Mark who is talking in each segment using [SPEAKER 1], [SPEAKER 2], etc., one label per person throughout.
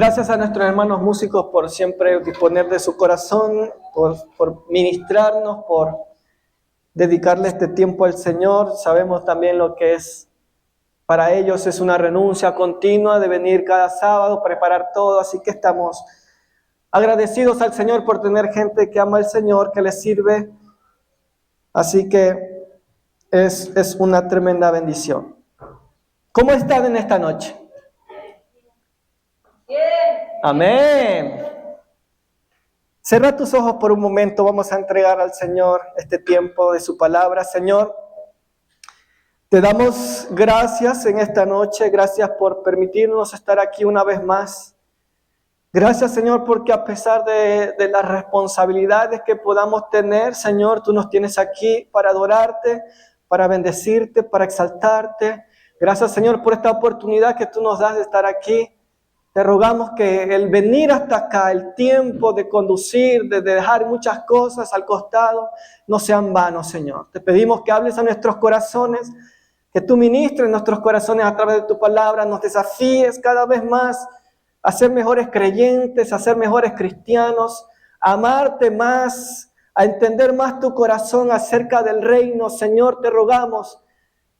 [SPEAKER 1] Gracias a nuestros hermanos músicos por siempre disponer de su corazón, por ministrarnos, por dedicarle este tiempo al Señor. Sabemos también lo que es, para ellos es una renuncia continua de venir cada sábado, preparar todo, así que estamos agradecidos al Señor por tener gente que ama al Señor, que le sirve, así que es una tremenda bendición. ¿Cómo están en esta noche? Amén. Cierra tus ojos por un momento, vamos a entregar al Señor este tiempo de su palabra. Señor, te damos gracias en esta noche, gracias por permitirnos estar aquí una vez más. Gracias, Señor, porque a pesar de las responsabilidades que podamos tener, Señor, tú nos tienes aquí para adorarte, para bendecirte, para exaltarte. Gracias, Señor, por esta oportunidad que tú nos das de estar aquí. Te rogamos que el venir hasta acá, el tiempo de conducir, de dejar muchas cosas al costado, no sean vanos, Señor. Te pedimos que hables a nuestros corazones, que tú ministres en nuestros corazones a través de tu palabra, nos desafíes cada vez más a ser mejores creyentes, a ser mejores cristianos, a amarte más, a entender más tu corazón acerca del reino. Señor, te rogamos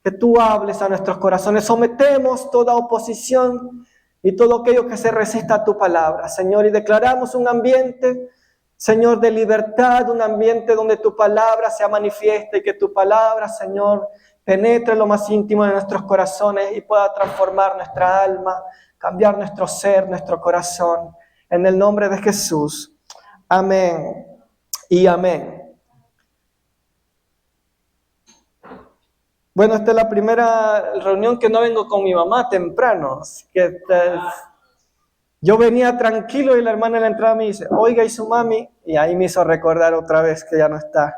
[SPEAKER 1] que tú hables a nuestros corazones. Sometemos toda oposición y todo aquello que se resista a tu palabra, Señor, y declaramos un ambiente, Señor, de libertad, un ambiente donde tu palabra sea manifiesta y que tu palabra, Señor, penetre en lo más íntimo de nuestros corazones y pueda transformar nuestra alma, cambiar nuestro ser, nuestro corazón, en el nombre de Jesús. Amén y amén. Bueno, esta es la primera reunión que no vengo con mi mamá temprano, así que yo venía tranquilo y la hermana en la entrada me dice, oiga, ¿y su mami? Y ahí me hizo recordar otra vez que ya no está.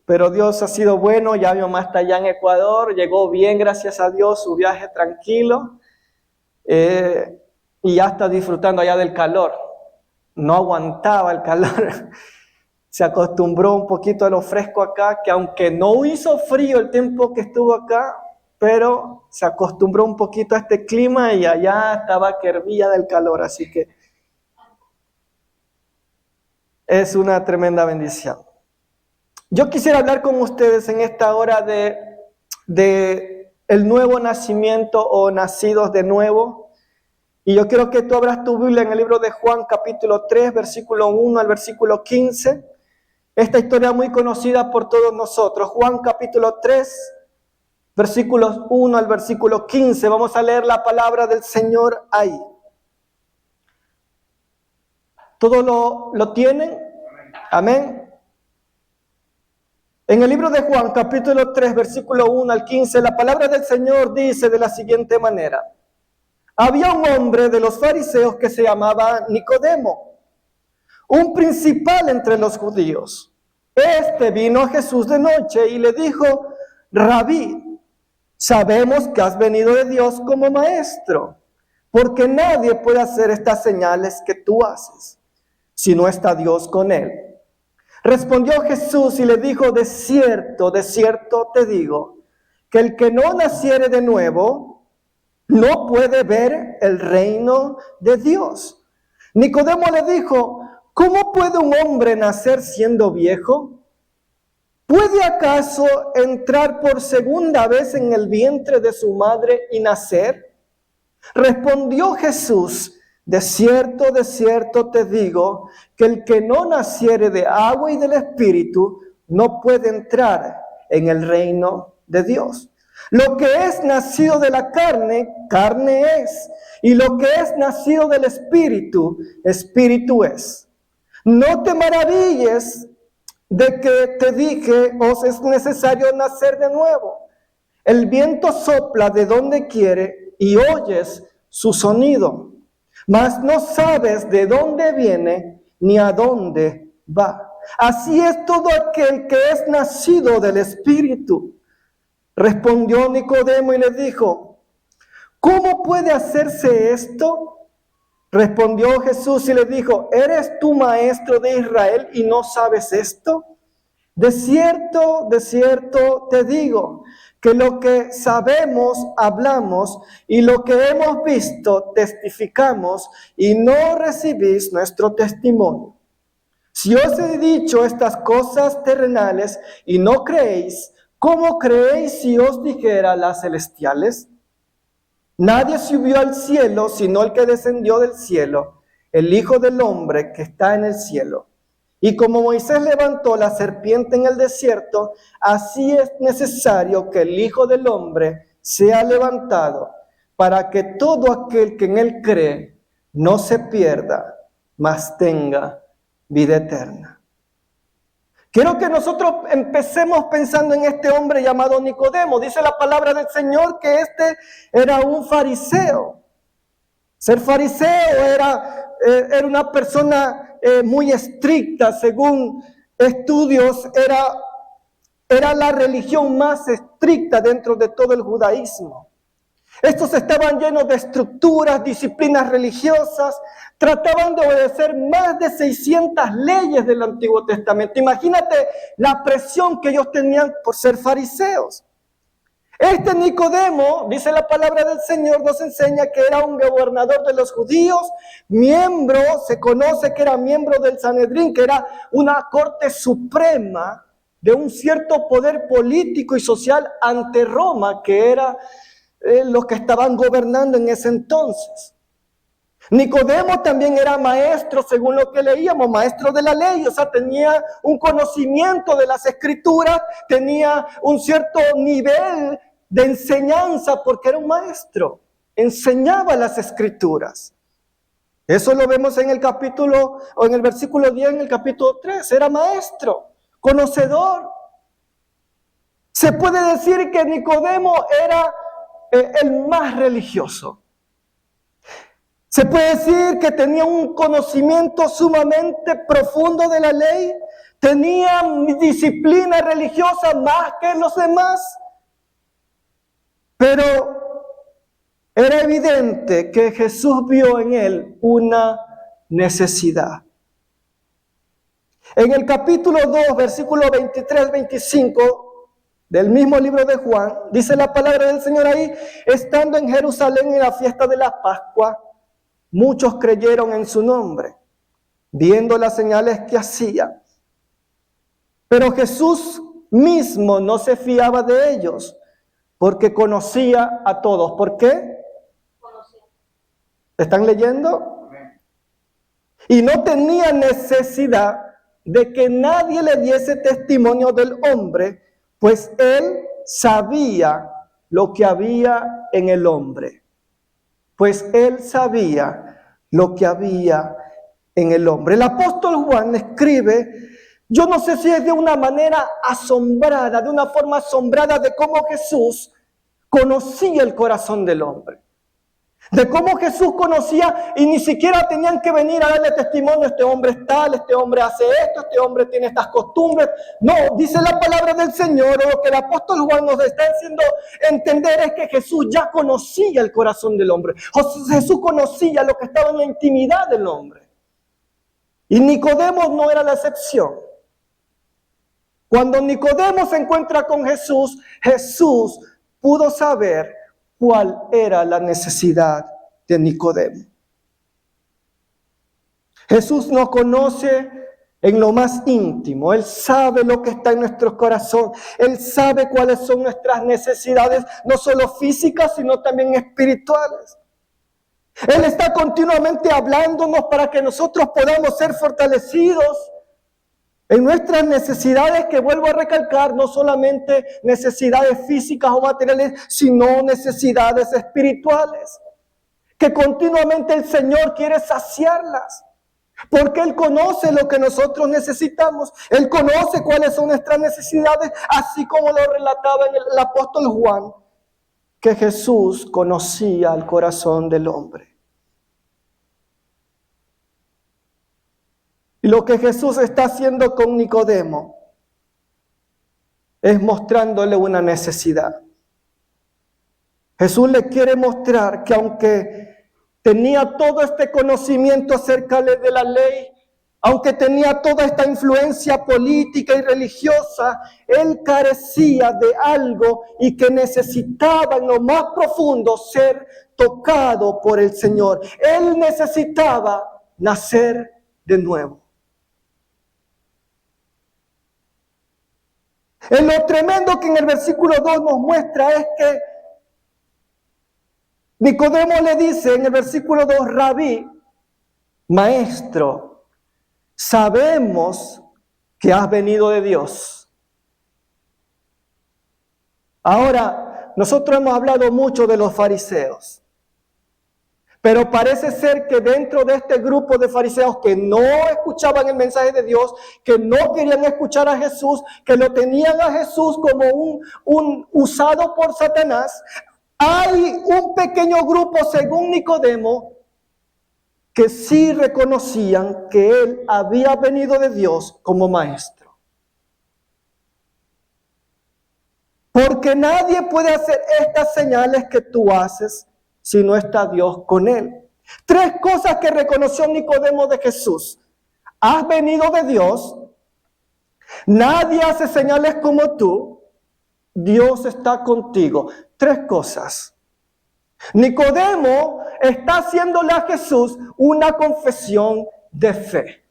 [SPEAKER 1] Pero Dios ha sido bueno, ya mi mamá está allá en Ecuador, llegó bien, gracias a Dios, su viaje tranquilo, y ya está disfrutando allá del calor. No aguantaba el calor. Se acostumbró un poquito a lo fresco acá, que aunque no hizo frío el tiempo que estuvo acá, pero se acostumbró un poquito a este clima y allá estaba que hervía del calor, así que es una tremenda bendición. Yo quisiera hablar con ustedes en esta hora de el nuevo nacimiento o nacidos de nuevo. Y yo quiero que tú abras tu Biblia en el libro de Juan, capítulo 3, versículo 1 al versículo 15. Esta historia muy conocida por todos nosotros. Juan capítulo 3, versículos 1 al versículo 15. Vamos a leer la palabra del Señor ahí. ¿Todo lo tienen? Amén. En el libro de Juan capítulo 3, versículo 1 al 15, la palabra del Señor dice de la siguiente manera. Había un hombre de los fariseos que se llamaba Nicodemo, un principal entre los judíos. Este vino a Jesús de noche y le dijo, Rabí, sabemos que has venido de Dios como maestro, porque nadie puede hacer estas señales que tú haces, si no está Dios con él. Respondió Jesús y le dijo, de cierto te digo, que el que no naciere de nuevo, no puede ver el reino de Dios. Nicodemo le dijo, ¿cómo puede un hombre nacer siendo viejo? ¿Puede acaso entrar por segunda vez en el vientre de su madre y nacer? Respondió Jesús, de cierto te digo, que el que no naciere de agua y del Espíritu, no puede entrar en el reino de Dios. Lo que es nacido de la carne, carne es, y lo que es nacido del Espíritu, Espíritu es. No te maravilles de que te dije, os es necesario nacer de nuevo. El viento sopla de donde quiere y oyes su sonido, mas no sabes de dónde viene ni a dónde va. Así es todo aquel que es nacido del Espíritu. Respondió Nicodemo y le dijo, ¿cómo puede hacerse esto? Respondió Jesús y le dijo, ¿eres tú maestro de Israel y no sabes esto? de cierto te digo, que lo que sabemos, hablamos, y lo que hemos visto, testificamos, y no recibís nuestro testimonio. Si os he dicho estas cosas terrenales y no creéis, ¿cómo creéis si os dijera las celestiales? Nadie subió al cielo sino el que descendió del cielo, el Hijo del Hombre que está en el cielo. Y como Moisés levantó la serpiente en el desierto, así es necesario que el Hijo del Hombre sea levantado, para que todo aquel que en él cree no se pierda, mas tenga vida eterna. Quiero que nosotros empecemos pensando en este hombre llamado Nicodemo. Dice la palabra del Señor que este era un fariseo. Ser fariseo era una persona muy estricta. Según estudios, era la religión más estricta dentro de todo el judaísmo. Estos estaban llenos de estructuras, disciplinas religiosas, trataban de obedecer más de 600 leyes del Antiguo Testamento. Imagínate la presión que ellos tenían por ser fariseos. Este Nicodemo, dice la palabra del Señor, nos enseña que era un gobernador de los judíos, se conoce que era miembro del Sanedrín, que era una corte suprema de un cierto poder político y social ante Roma, que era los que estaban gobernando en ese entonces. Nicodemo también era maestro, según lo que leíamos, maestro de la ley, o sea, tenía un conocimiento de las escrituras, tenía un cierto nivel de enseñanza porque era un maestro, enseñaba las escrituras. Eso lo vemos en el capítulo, o en el versículo 10, en el capítulo 3, era maestro, conocedor. Se puede decir que Nicodemo era el más religioso. Se puede decir que tenía un conocimiento sumamente profundo de la ley, tenía disciplina religiosa más que los demás, pero era evidente que Jesús vio en él una necesidad. En el capítulo 2, versículo 23-25 del mismo libro de Juan, dice la palabra del Señor ahí: estando en Jerusalén en la fiesta de la Pascua, muchos creyeron en su nombre, viendo las señales que hacía. Pero Jesús mismo no se fiaba de ellos, porque conocía a todos. ¿Por qué? ¿Están leyendo? Y no tenía necesidad de que nadie le diese testimonio del hombre, pues él sabía lo que había en el hombre. Pues él sabía lo que había en el hombre. El apóstol Juan escribe, yo no sé si es de una manera asombrada, de una forma asombrada de cómo Jesús conocía el corazón del hombre. De cómo Jesús conocía y ni siquiera tenían que venir a darle testimonio: este hombre es tal, este hombre hace esto, este hombre tiene estas costumbres. No, dice la palabra del Señor, o lo que el apóstol Juan nos está haciendo entender es que Jesús ya conocía el corazón del hombre. Jesús conocía lo que estaba en la intimidad del hombre. Y Nicodemo no era la excepción. Cuando Nicodemo se encuentra con Jesús, Jesús pudo saber cuál era la necesidad de Nicodemo. Jesús nos conoce en lo más íntimo. Él sabe lo que está en nuestro corazón. Él sabe cuáles son nuestras necesidades, no solo físicas, sino también espirituales. Él está continuamente hablándonos para que nosotros podamos ser fortalecidos en nuestras necesidades, que vuelvo a recalcar, no solamente necesidades físicas o materiales, sino necesidades espirituales, que continuamente el Señor quiere saciarlas, porque Él conoce lo que nosotros necesitamos. Él conoce cuáles son nuestras necesidades, así como lo relataba en el apóstol Juan, que Jesús conocía el corazón del hombre. Y lo que Jesús está haciendo con Nicodemo es mostrándole una necesidad. Jesús le quiere mostrar que aunque tenía todo este conocimiento acerca de la ley, aunque tenía toda esta influencia política y religiosa, él carecía de algo y que necesitaba en lo más profundo ser tocado por el Señor. Él necesitaba nacer de nuevo. En lo tremendo que en el versículo 2 nos muestra es que Nicodemo le dice en el versículo 2, Rabí, maestro, sabemos que has venido de Dios. Ahora, nosotros hemos hablado mucho de los fariseos, pero parece ser que dentro de este grupo de fariseos que no escuchaban el mensaje de Dios, que no querían escuchar a Jesús, que lo tenían a Jesús como un usado por Satanás, hay un pequeño grupo, según Nicodemo, que sí reconocían que él había venido de Dios como maestro. Porque nadie puede hacer estas señales que tú haces si no está Dios con él. 3 cosas que reconoció Nicodemo de Jesús. Has venido de Dios, nadie hace señales como tú, Dios está contigo. 3 cosas. Nicodemo está haciéndole a Jesús una confesión de fe.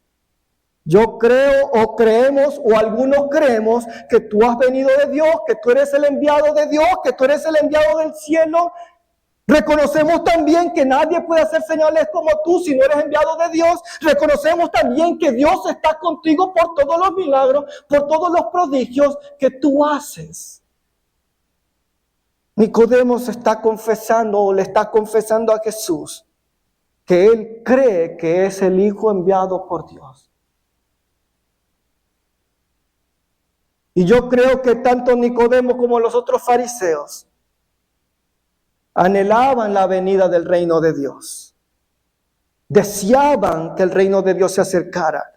[SPEAKER 1] Yo creo o creemos o algunos creemos que tú has venido de Dios, que tú eres el enviado de Dios, que tú eres el enviado del cielo. Reconocemos también que nadie puede hacer señales como tú si no eres enviado de Dios. Reconocemos también que Dios está contigo por todos los milagros, por todos los prodigios que tú haces. Nicodemo se está confesando o le está confesando a Jesús que él cree que es el Hijo enviado por Dios. Y yo creo que tanto Nicodemo como los otros fariseos anhelaban la venida del reino de Dios. Deseaban que el reino de Dios se acercara.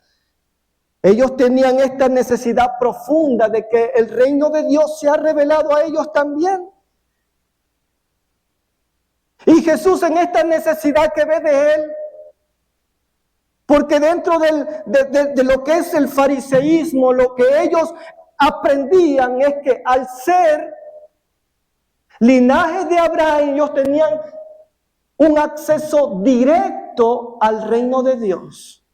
[SPEAKER 1] Ellos tenían esta necesidad profunda de que el reino de Dios se ha revelado a ellos también. Y Jesús en esta necesidad que ve de él, porque dentro de lo que es el fariseísmo, lo que ellos aprendían es que al ser linaje de Abraham, ellos tenían un acceso directo al reino de Dios.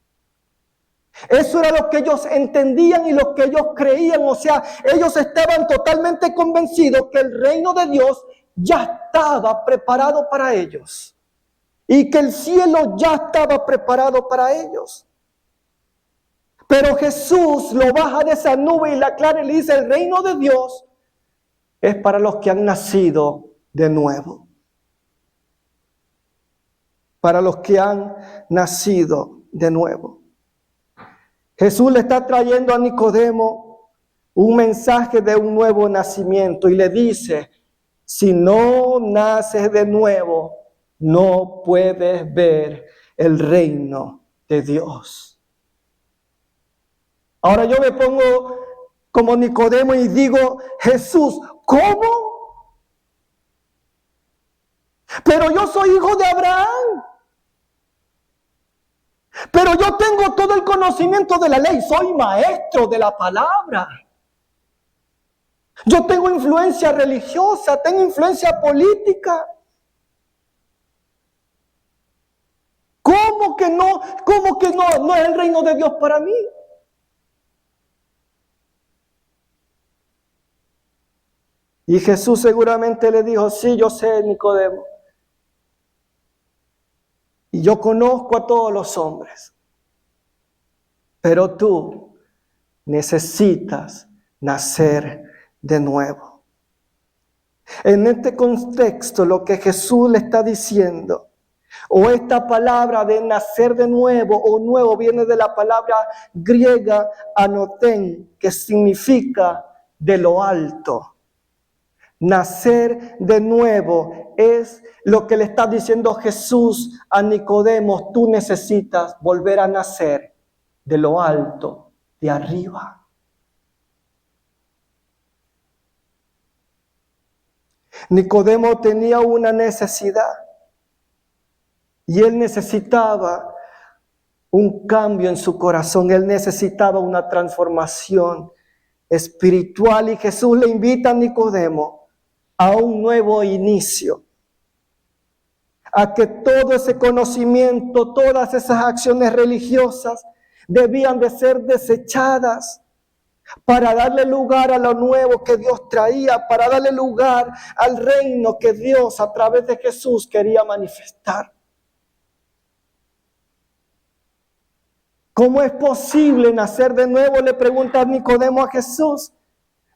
[SPEAKER 1] Eso era lo que ellos entendían y lo que ellos creían. O sea, ellos estaban totalmente convencidos que el reino de Dios ya estaba preparado para ellos y que el cielo ya estaba preparado para ellos. Pero Jesús lo baja de esa nube y la aclara y le dice: el reino de Dios es para los que han nacido de nuevo. Para los que han nacido de nuevo. Jesús le está trayendo a Nicodemo un mensaje de un nuevo nacimiento y le dice: si no naces de nuevo, no puedes ver el reino de Dios. Ahora yo me pongo como Nicodemo y digo: Jesús, ¿cómo? Pero yo soy hijo de Abraham. Pero yo tengo todo el conocimiento de la ley, soy maestro de la palabra. Yo tengo influencia religiosa, tengo influencia política. ¿Cómo que no? ¿Cómo que no es el reino de Dios para mí? Y Jesús seguramente le dijo: sí, yo sé, Nicodemo. Y yo conozco a todos los hombres. Pero tú necesitas nacer de nuevo. En este contexto, lo que Jesús le está diciendo, o esta palabra de nacer de nuevo o nuevo, viene de la palabra griega anoten, que significa de lo alto. Nacer de nuevo es lo que le está diciendo Jesús a Nicodemo: tú necesitas volver a nacer de lo alto, de arriba. Nicodemo tenía una necesidad y él necesitaba un cambio en su corazón. Él necesitaba una transformación espiritual y Jesús le invita a Nicodemo a un nuevo inicio, a que todo ese conocimiento, todas esas acciones religiosas debían de ser desechadas para darle lugar a lo nuevo que Dios traía, para darle lugar al reino que Dios a través de Jesús quería manifestar. ¿Cómo es posible nacer de nuevo?, le pregunta Nicodemo a Jesús.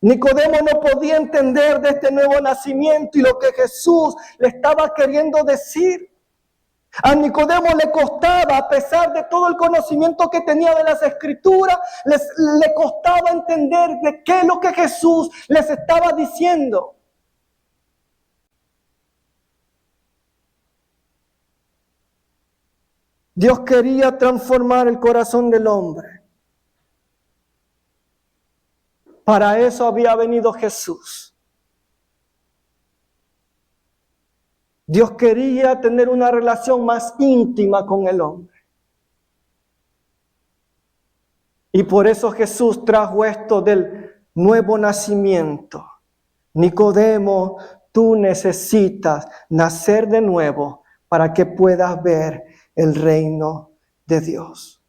[SPEAKER 1] Nicodemo no podía entender de este nuevo nacimiento y lo que Jesús le estaba queriendo decir. A Nicodemo le costaba, a pesar de todo el conocimiento que tenía de las Escrituras, le costaba entender de qué es lo que Jesús les estaba diciendo. Dios quería transformar el corazón del hombre. Para eso había venido Jesús. Dios quería tener una relación más íntima con el hombre. Y por eso Jesús trajo esto del nuevo nacimiento. Nicodemo, tú necesitas nacer de nuevo para que puedas ver el reino de Dios.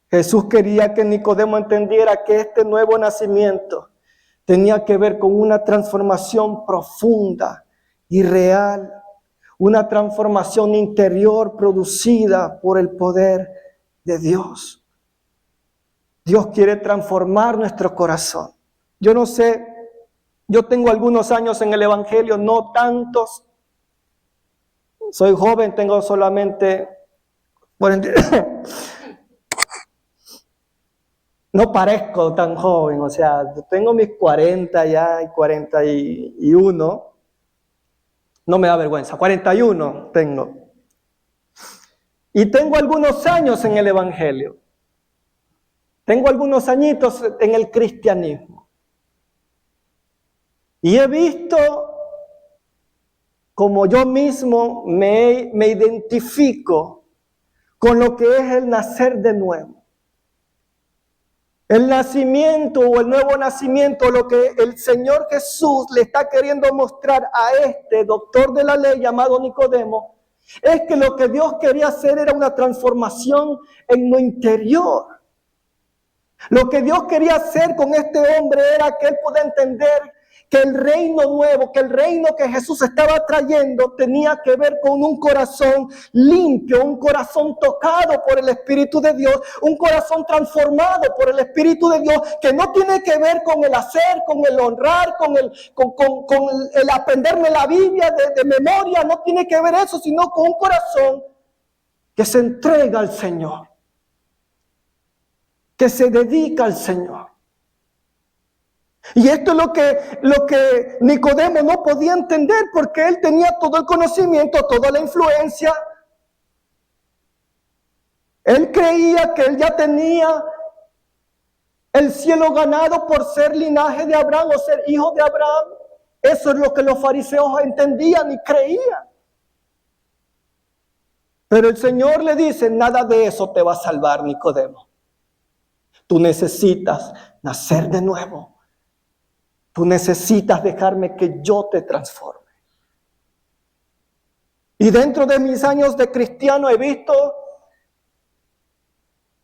[SPEAKER 1] Jesús quería que Nicodemo entendiera que este nuevo nacimiento tenía que ver con una transformación profunda y real, una transformación interior producida por el poder de Dios. Dios quiere transformar nuestro corazón. Yo no sé, yo tengo algunos años en el Evangelio, no tantos. Soy joven, tengo solamente 40. No parezco tan joven, o sea, tengo mis 40 ya y 41. No me da vergüenza, 41 tengo. Y tengo algunos años en el Evangelio. Tengo algunos añitos en el cristianismo. Y he visto como yo mismo me identifico con lo que es el nacer de nuevo. El nacimiento o el nuevo nacimiento, lo que el Señor Jesús le está queriendo mostrar a este doctor de la ley llamado Nicodemo, es que lo que Dios quería hacer era una transformación en lo interior. Lo que Dios quería hacer con este hombre era que él pudiera entender que el reino nuevo, que el reino que Jesús estaba trayendo tenía que ver con un corazón limpio, un corazón tocado por el Espíritu de Dios, un corazón transformado por el Espíritu de Dios, que no tiene que ver con el hacer, con el honrar, con el aprenderme la Biblia de memoria, no tiene que ver eso, sino con un corazón que se entrega al Señor, que se dedica al Señor. Y esto es lo que Nicodemo no podía entender, porque él tenía todo el conocimiento, toda la influencia. Él creía que él ya tenía el cielo ganado por ser linaje de Abraham o ser hijo de Abraham. Eso es lo que los fariseos entendían y creían. Pero el Señor le dice, nada de eso te va a salvar, Nicodemo. Tú necesitas nacer de nuevo. Tú necesitas dejarme que yo te transforme. Y dentro de mis años de cristiano he visto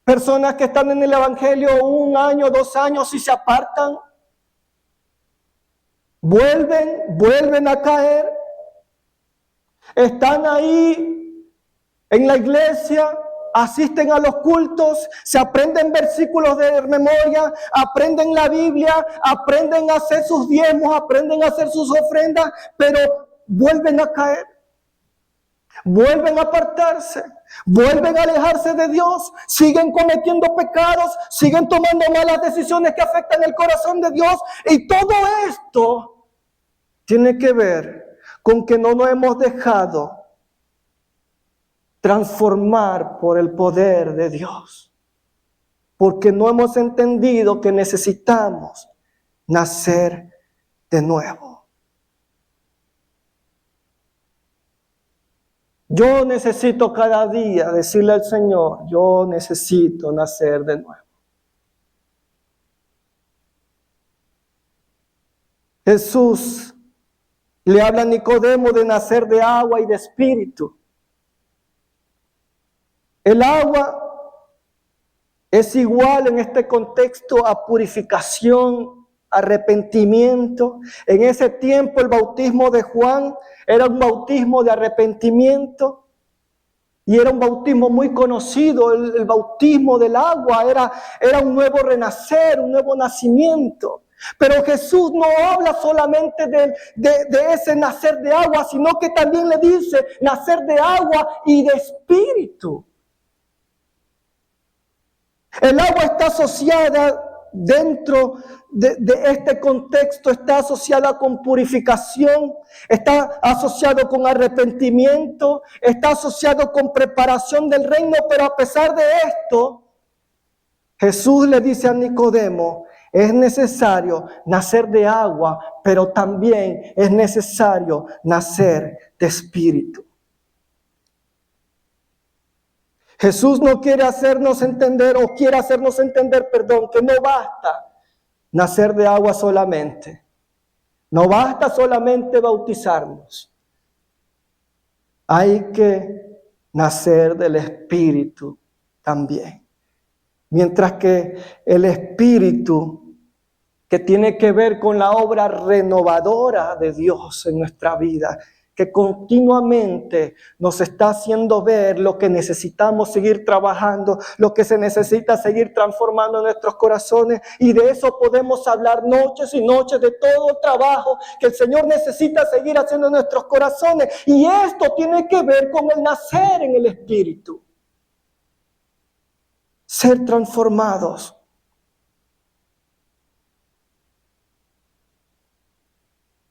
[SPEAKER 1] personas que están en el Evangelio 1 año, 2 años y se apartan. Vuelven a caer. Están ahí en la iglesia, asisten a los cultos, se aprenden versículos de memoria, aprenden la Biblia, aprenden a hacer sus diezmos, aprenden a hacer sus ofrendas, pero vuelven a caer, vuelven a apartarse, vuelven a alejarse de Dios, siguen cometiendo pecados, siguen tomando malas decisiones que afectan el corazón de Dios, y todo esto tiene que ver con que no nos hemos dejado transformar por el poder de Dios, porque no hemos entendido que necesitamos nacer de nuevo. Yo necesito cada día decirle al Señor, yo necesito nacer de nuevo. Jesús le habla a Nicodemo de nacer de agua y de espíritu. El agua es igual en este contexto a purificación, arrepentimiento. En ese tiempo el bautismo de Juan era un bautismo de arrepentimiento y era un bautismo muy conocido. El bautismo del agua era un nuevo renacer, un nuevo nacimiento. Pero Jesús no habla solamente de ese nacer de agua, sino que también le dice nacer de agua y de espíritu. El agua está asociada dentro de este contexto, está asociada con purificación, está asociado con arrepentimiento, está asociado con preparación del reino, pero a pesar de esto, Jesús le dice a Nicodemo, es necesario nacer de agua, pero también es necesario nacer de espíritu. Jesús no quiere hacernos entender, que no basta nacer de agua solamente. No basta solamente bautizarnos. Hay que nacer del Espíritu también. Mientras que el Espíritu, que tiene que ver con la obra renovadora de Dios en nuestra vida, que continuamente nos está haciendo ver lo que necesitamos seguir trabajando, lo que se necesita seguir transformando en nuestros corazones, y de eso podemos hablar noches y noches, de todo el trabajo que el Señor necesita seguir haciendo en nuestros corazones, y esto tiene que ver con el nacer en el Espíritu, ser transformados.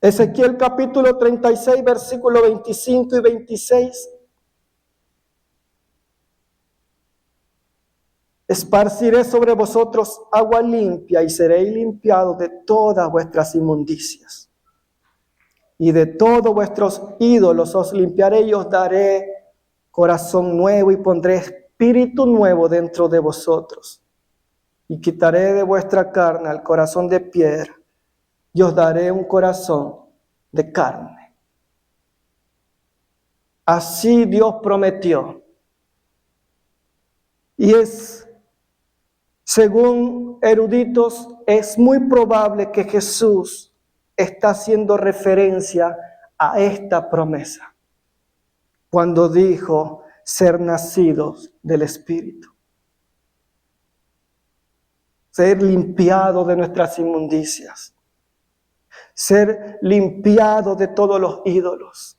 [SPEAKER 1] Ezequiel capítulo 36, versículos 25 y 26. Esparciré sobre vosotros agua limpia y seréis limpiados de todas vuestras inmundicias. Y de todos vuestros ídolos os limpiaré y os daré corazón nuevo y pondré espíritu nuevo dentro de vosotros. Y quitaré de vuestra carne el corazón de piedra y os daré un corazón de carne. Así Dios prometió. Y según eruditos, es muy probable que Jesús está haciendo referencia a esta promesa cuando dijo ser nacidos del Espíritu. Ser limpiados de nuestras inmundicias. Ser limpiado de todos los ídolos,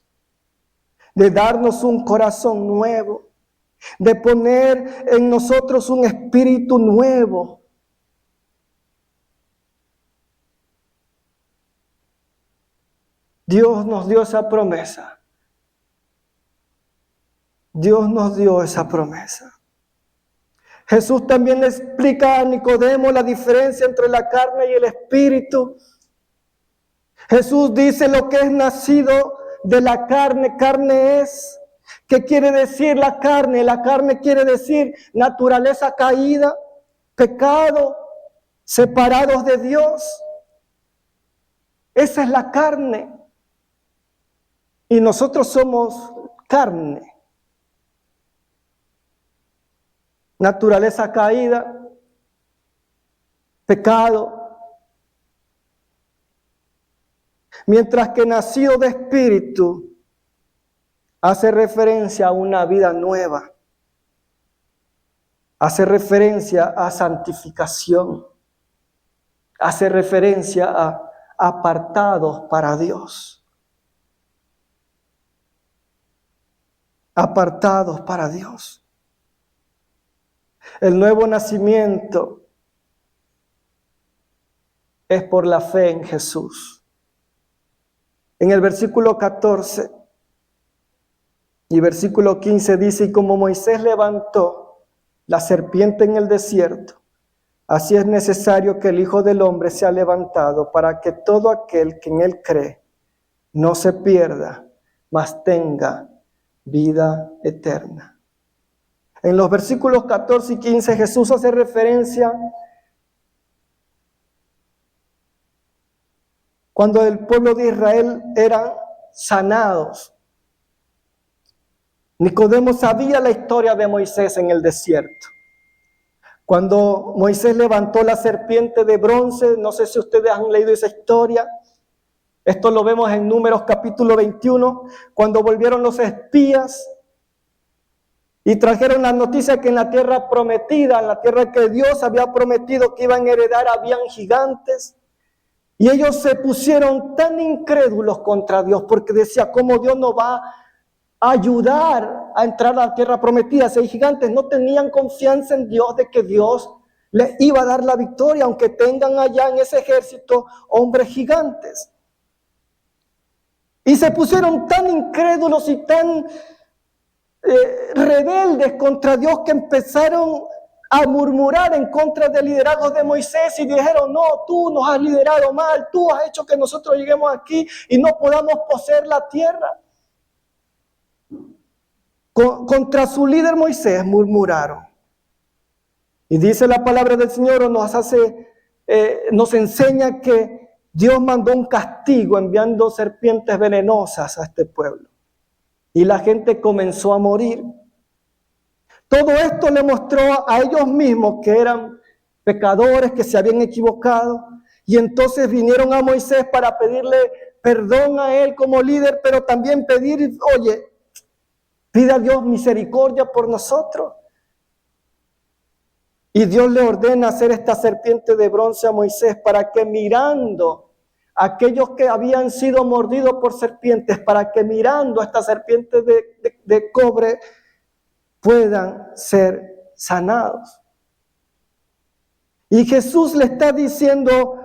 [SPEAKER 1] de darnos un corazón nuevo, de poner en nosotros un espíritu nuevo. Dios nos dio esa promesa. Dios nos dio esa promesa. Jesús también le explica a Nicodemo la diferencia entre la carne y el espíritu. Jesús dice lo que es nacido de la carne. Carne es, ¿qué quiere decir la carne? La carne quiere decir naturaleza caída, pecado, separados de Dios. Esa es la carne. Y nosotros somos carne. Naturaleza caída, pecado. Mientras que nacido de espíritu hace referencia a una vida nueva, hace referencia a santificación, hace referencia a apartados para Dios. Apartados para Dios. El nuevo nacimiento es por la fe en Jesús. En el versículo 14 y versículo 15 dice, y como Moisés levantó la serpiente en el desierto, así es necesario que el Hijo del Hombre sea levantado para que todo aquel que en él cree no se pierda, mas tenga vida eterna. En los versículos 14 y 15 Jesús hace referencia cuando el pueblo de Israel eran sanados. Nicodemo sabía la historia de Moisés en el desierto. Cuando Moisés levantó la serpiente de bronce, no sé si ustedes han leído esa historia. Esto lo vemos en Números capítulo 21, cuando volvieron los espías y trajeron la noticia que en la tierra prometida, en la tierra que Dios había prometido que iban a heredar, habían gigantes. Y ellos se pusieron tan incrédulos contra Dios, porque decía, ¿cómo Dios nos va a ayudar a entrar a la tierra prometida? Si hay gigantes, no tenían confianza en Dios de que Dios les iba a dar la victoria, aunque tengan allá en ese ejército hombres gigantes. Y se pusieron tan incrédulos y tan rebeldes contra Dios que empezaron a murmurar en contra del liderazgo de Moisés y dijeron, no, tú nos has liderado mal, tú has hecho que nosotros lleguemos aquí y no podamos poseer la tierra. Contra su líder Moisés murmuraron. Y dice la palabra del Señor, nos enseña que Dios mandó un castigo enviando serpientes venenosas a este pueblo. Y la gente comenzó a morir. Todo esto le mostró a ellos mismos que eran pecadores, que se habían equivocado. Y entonces vinieron a Moisés para pedirle perdón a él como líder, pero también pedir, oye, pide a Dios misericordia por nosotros. Y Dios le ordena hacer esta serpiente de bronce a Moisés para que mirando a aquellos que habían sido mordidos por serpientes, para que mirando a esta serpiente de cobre puedan ser sanados. Y Jesús le está diciendo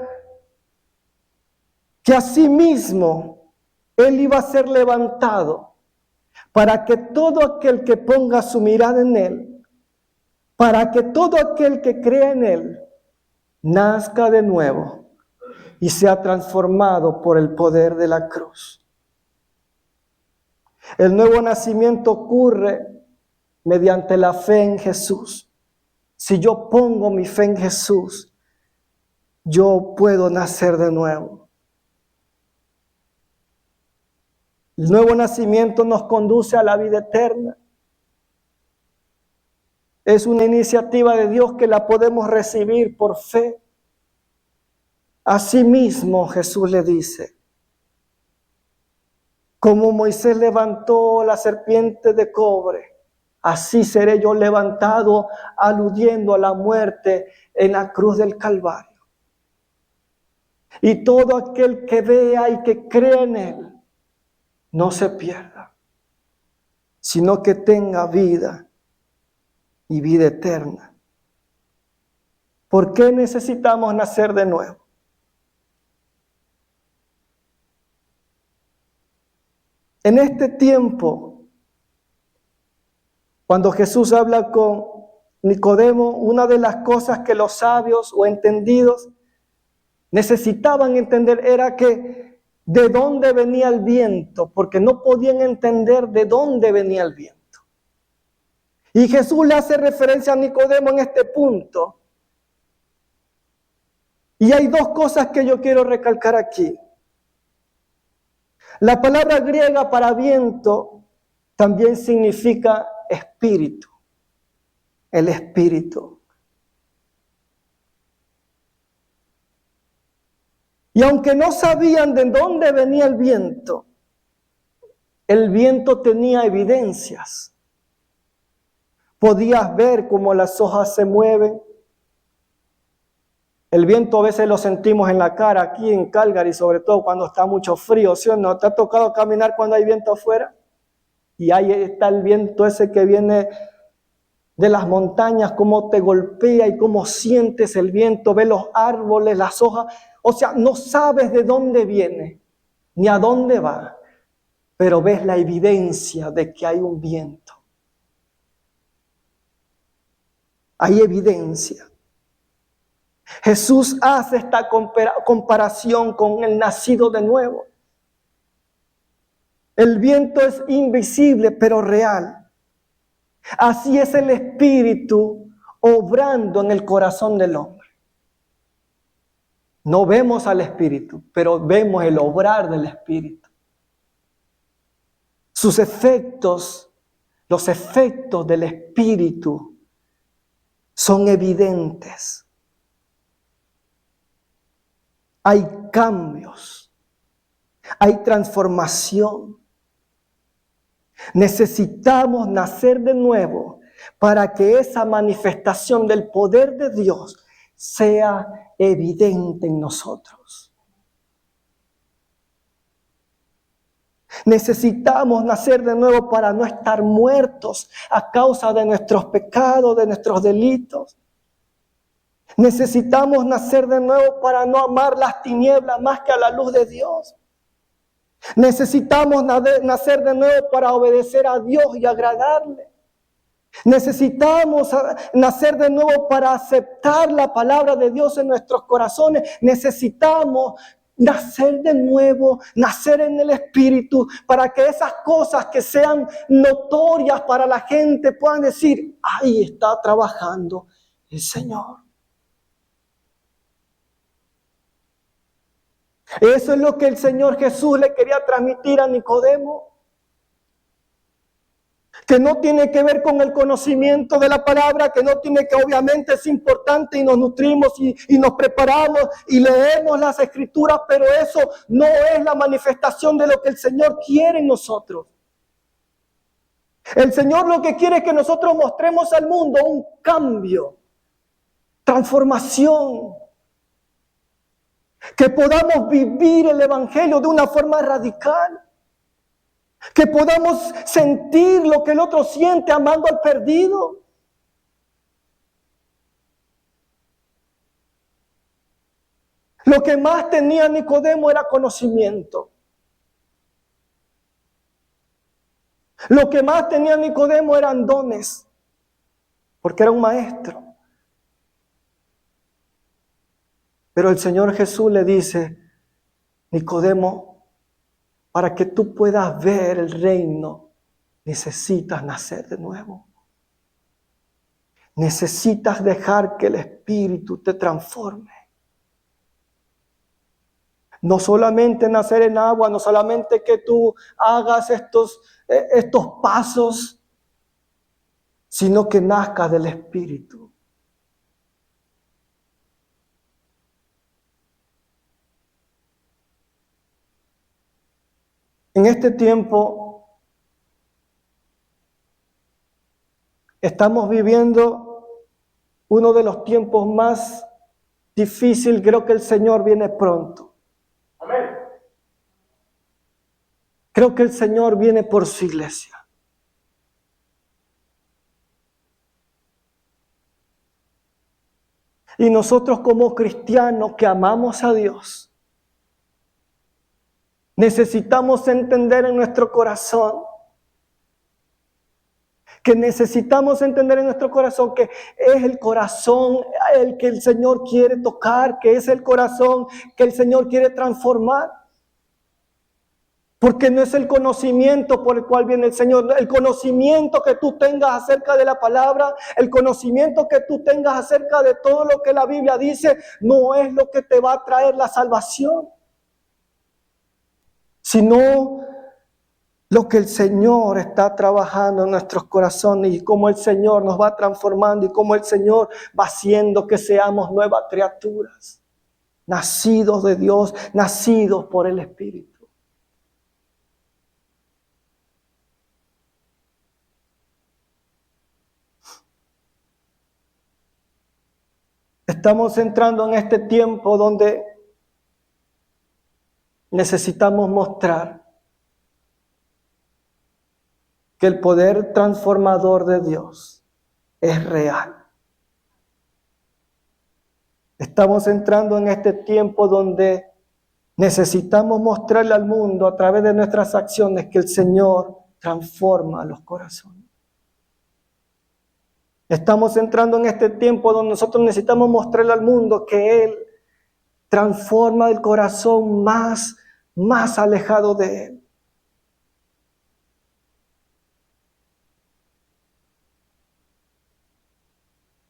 [SPEAKER 1] que asimismo Él iba a ser levantado para que todo aquel que ponga su mirada en Él, para que todo aquel que crea en Él, nazca de nuevo y sea transformado por el poder de la cruz. El nuevo nacimiento ocurre mediante la fe en Jesús. Si yo pongo mi fe en Jesús, yo puedo nacer de nuevo. El nuevo nacimiento nos conduce a la vida eterna. Es una iniciativa de Dios que la podemos recibir por fe. Asimismo, Jesús le dice, como Moisés levantó la serpiente de cobre, así seré yo levantado, aludiendo a la muerte en la cruz del Calvario. Y todo aquel que vea y que cree en Él, no se pierda, sino que tenga vida y vida eterna. ¿Por qué necesitamos nacer de nuevo? En este tiempo, cuando Jesús habla con Nicodemo, una de las cosas que los sabios o entendidos necesitaban entender era que de dónde venía el viento, porque no podían entender de dónde venía el viento. Y Jesús le hace referencia a Nicodemo en este punto. Y hay dos cosas que yo quiero recalcar aquí. La palabra griega para viento también significa espíritu, el espíritu. Y aunque no sabían de dónde venía el viento tenía evidencias. Podías ver cómo las hojas se mueven. El viento a veces lo sentimos en la cara, aquí en Calgary, sobre todo cuando está mucho frío, ¿sí o no? ¿Te ha tocado caminar cuando hay viento afuera? Y ahí está el viento ese que viene de las montañas, cómo te golpea y cómo sientes el viento, ves los árboles, las hojas. O sea, no sabes de dónde viene, ni a dónde va, pero ves la evidencia de que hay un viento. Hay evidencia. Jesús hace esta comparación con el nacido de nuevo. El viento es invisible, pero real. Así es el Espíritu obrando en el corazón del hombre. No vemos al Espíritu, pero vemos el obrar del Espíritu. Sus efectos, los efectos del Espíritu son evidentes. Hay cambios, hay transformación. Necesitamos nacer de nuevo para que esa manifestación del poder de Dios sea evidente en nosotros. Necesitamos nacer de nuevo para no estar muertos a causa de nuestros pecados, de nuestros delitos. Necesitamos nacer de nuevo para no amar las tinieblas más que a la luz de Dios. Necesitamos nacer de nuevo para obedecer a Dios y agradarle. Necesitamos nacer de nuevo para aceptar la palabra de Dios en nuestros corazones. Necesitamos nacer de nuevo, nacer en el Espíritu, para que esas cosas que sean notorias para la gente puedan decir: ahí está trabajando el Señor. Eso es lo que el Señor Jesús le quería transmitir a Nicodemo. Que no tiene que ver con el conocimiento de la palabra, que no tiene que, obviamente es importante y nos nutrimos y nos preparamos y leemos las Escrituras, pero eso no es la manifestación de lo que el Señor quiere en nosotros. El Señor lo que quiere es que nosotros mostremos al mundo un cambio, transformación, que podamos vivir el Evangelio de una forma radical. Que podamos sentir lo que el otro siente amando al perdido. Lo que más tenía Nicodemo era conocimiento. Lo que más tenía Nicodemo eran dones, porque era un maestro. Pero el Señor Jesús le dice: Nicodemo, para que tú puedas ver el reino, necesitas nacer de nuevo. Necesitas dejar que el Espíritu te transforme. No solamente nacer en agua, no solamente que tú hagas estos pasos, sino que nazcas del Espíritu. En este tiempo estamos viviendo uno de los tiempos más difíciles. Creo que el Señor viene pronto. Amén. Creo que el Señor viene por su iglesia. Y nosotros como cristianos que amamos a Dios, necesitamos entender en nuestro corazón, que es el corazón el que el Señor quiere tocar, que es el corazón que el Señor quiere transformar. Porque no es el conocimiento por el cual viene el Señor, el conocimiento que tú tengas acerca de la palabra, el conocimiento que tú tengas acerca de todo lo que la Biblia dice, no es lo que te va a traer la salvación, sino lo que el Señor está trabajando en nuestros corazones y cómo el Señor nos va transformando y cómo el Señor va haciendo que seamos nuevas criaturas, nacidos de Dios, nacidos por el Espíritu. Estamos entrando en este tiempo donde necesitamos mostrar que el poder transformador de Dios es real. Estamos entrando en este tiempo donde necesitamos mostrarle al mundo a través de nuestras acciones que el Señor transforma los corazones. Estamos entrando en este tiempo donde nosotros necesitamos mostrarle al mundo que Él transforma el corazón más alejado de Él.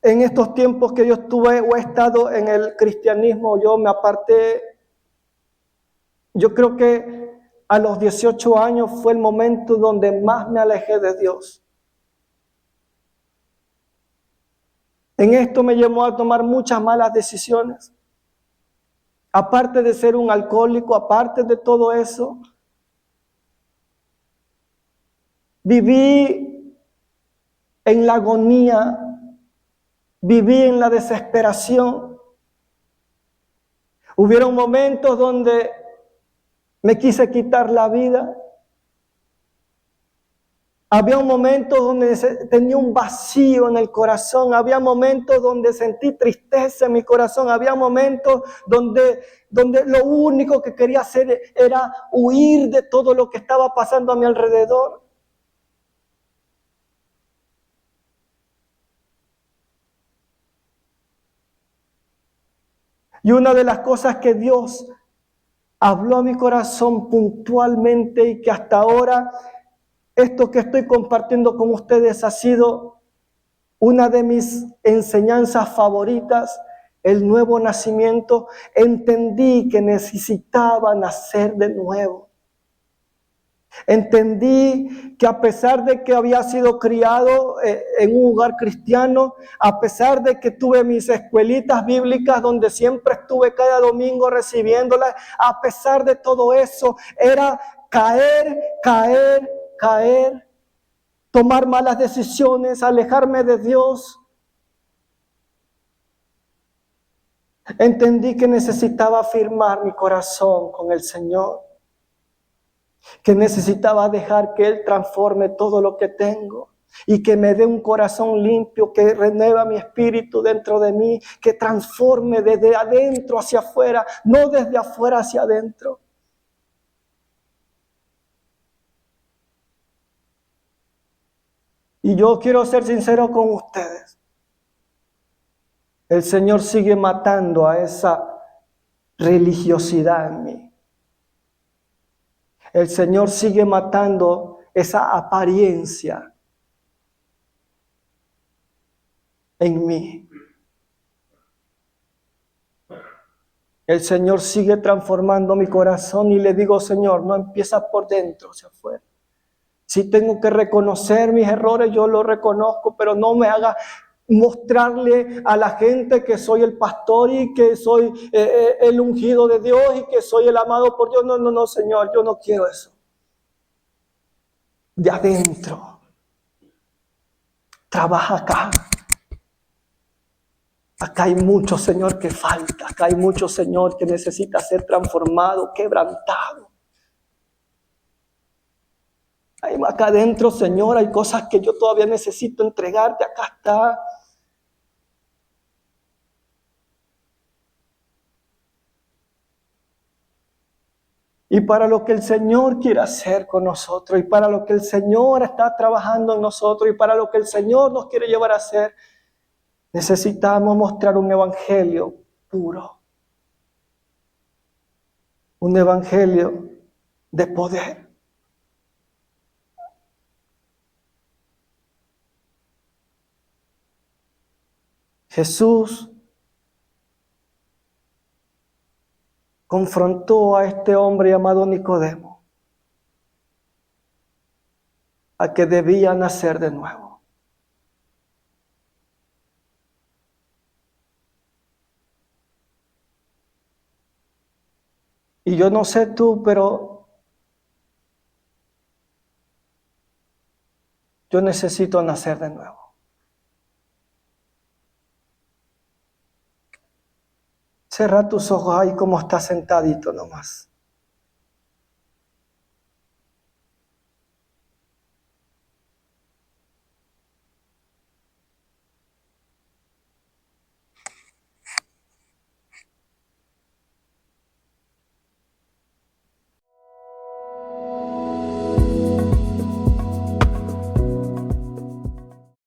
[SPEAKER 1] En estos tiempos que yo estuve o he estado en el cristianismo, yo me aparté. Yo creo que a los 18 años fue el momento donde más me alejé de Dios. En esto me llevó a tomar muchas malas decisiones. Aparte de ser un alcohólico, aparte de todo eso, viví en la agonía, viví en la desesperación. Hubieron momentos donde me quise quitar la vida. Había un momento donde tenía un vacío en el corazón. Había momentos donde sentí tristeza en mi corazón. Había momentos donde lo único que quería hacer era huir de todo lo que estaba pasando a mi alrededor. Y una de las cosas que Dios habló a mi corazón puntualmente y que hasta ahora esto que estoy compartiendo con ustedes ha sido una de mis enseñanzas favoritas, el nuevo nacimiento. Entendí que necesitaba nacer de nuevo. Entendí que a pesar de que había sido criado en un hogar cristiano, a pesar de que tuve mis escuelitas bíblicas donde siempre estuve cada domingo recibiéndolas, a pesar de todo eso, era caer, tomar malas decisiones, alejarme de Dios. Entendí que necesitaba afirmar mi corazón con el Señor, que necesitaba dejar que Él transforme todo lo que tengo y que me dé un corazón limpio, que renueva mi espíritu dentro de mí, que transforme desde adentro hacia afuera, no desde afuera hacia adentro. Y yo quiero ser sincero con ustedes. El Señor sigue matando a esa religiosidad en mí. El Señor sigue matando esa apariencia en mí. El Señor sigue transformando mi corazón y le digo, Señor, no empieza por dentro hacia afuera. Si tengo que reconocer mis errores, yo los reconozco, pero no me haga mostrarle a la gente que soy el pastor y que soy el ungido de Dios y que soy el amado por Dios. No, Señor, yo no quiero eso. De adentro. Trabaja acá. Acá hay mucho, Señor, que falta. Acá hay mucho, Señor, que necesita ser transformado, quebrantado. Acá adentro, Señor, hay cosas que yo todavía necesito entregarte. Acá está. Y para lo que el Señor quiere hacer con nosotros, y para lo que el Señor está trabajando en nosotros, y para lo que el Señor nos quiere llevar a hacer, necesitamos mostrar un evangelio puro. Un evangelio de poder. Jesús confrontó a este hombre llamado Nicodemo a que debía nacer de nuevo. Y yo no sé tú, pero yo necesito nacer de nuevo. Cierra tus ojos ahí como estás sentadito nomás.